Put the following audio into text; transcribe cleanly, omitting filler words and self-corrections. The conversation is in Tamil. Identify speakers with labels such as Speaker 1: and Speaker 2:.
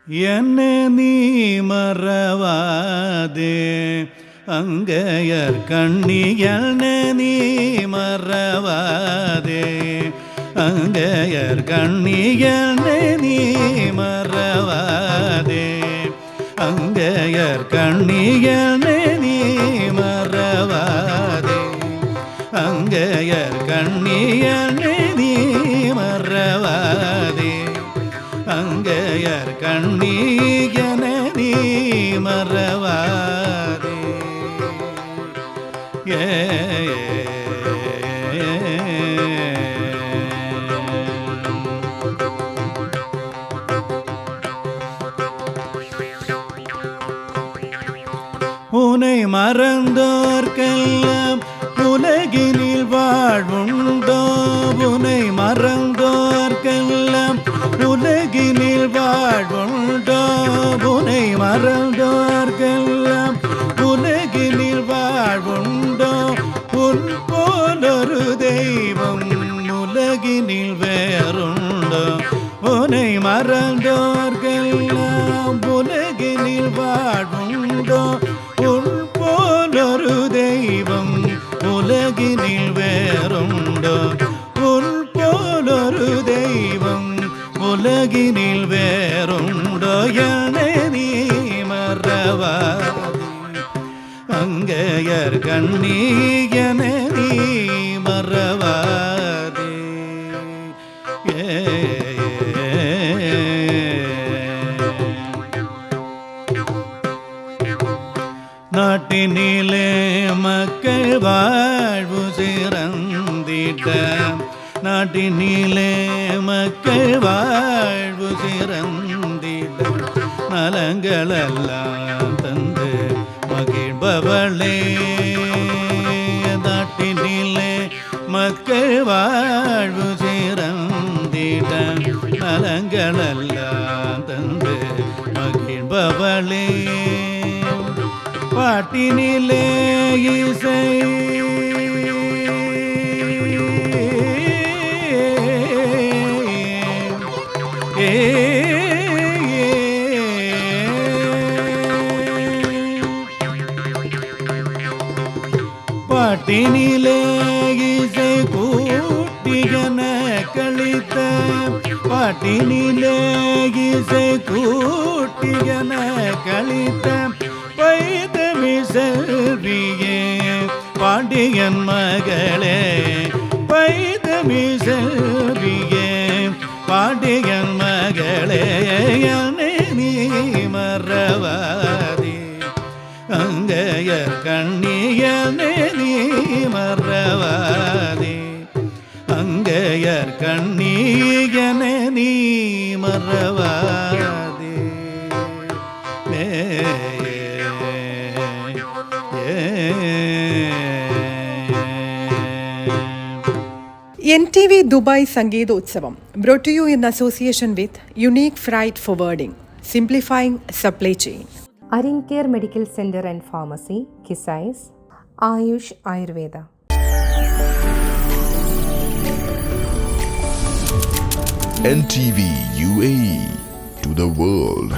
Speaker 1: என்னை நீ மறவாதே அங்கையர் கண்ணி, என்னை நீ மறவாதே அங்கையர் கண்ணி, என்னை நீ மறவாதே அங்கையர் கண்ணி, என்னை நீ மறவாதே அங்கையர் கண்ணி, என்னை நீ மறவாதே அங்கையர் கண்ணி, என்னை நீ மறவாதே. உனை மறந்தோர்க்கெல்லாம் உலகினில் வாழ்வுண்டோ, உனை மறந்தோர்க்கெல்லாம் உலகினில் வாழ்வுண்டோ, உனை மறந்தோர்க்கெல்லாம் உலகினில் வாழ்வுண்டோ, உன் போலொரு தெய்வம் உலகினில் வேறுண்டோ, உனை மறந்தோர்க்கெல்லாம் உலகினில் வாழ்வுண்டோ, உன் போலொரு தெய்வம் உலகினில் வேறுண்டோ, உன் போலொரு தெய்வம் உலகினில் வேறுண்டோ, என்னை நீ மறவாதே அங்கையர் கண்ணி, என்னை நீ மறவாதே. நாட்டினிலே மக்கள் வாழ்வு சிறந்திட, நாட்டினிலே மக்கள் வாழ்வு சிறந்திட, நலங்களெல்லாம் தந்து மகிழ்பவளே, நாட்டினிலே மக்கள் வாழ்வு சிறந்திட, நலங்களெல்லாம் தந்து மகிழ்பவளே, பாட்டினிலே இசை பாட்டினிலே இசை கூட்டியன கழித்த, பாட்டினிலே இசை கூட்டியன கழித்த பைதமி செல்வியே பாண்டியன் மகளே, பைதமி செல்வியே பாண்டியன் மகளே, என்னை நீ மறவாதே அங்கையர் கண்ணி, என்னை நீ மறவாதே அங்கையர் கண்ணி, என்னை நீ மறவாதே.
Speaker 2: NTV Dubai Sangeetotsavam, brought to you in association with Unique Freight Forwarding, simplifying supply chain.
Speaker 3: Arincare Medical Center and Pharmacy, Kisais, Ayush Ayurveda.
Speaker 4: NTV UAE to the world.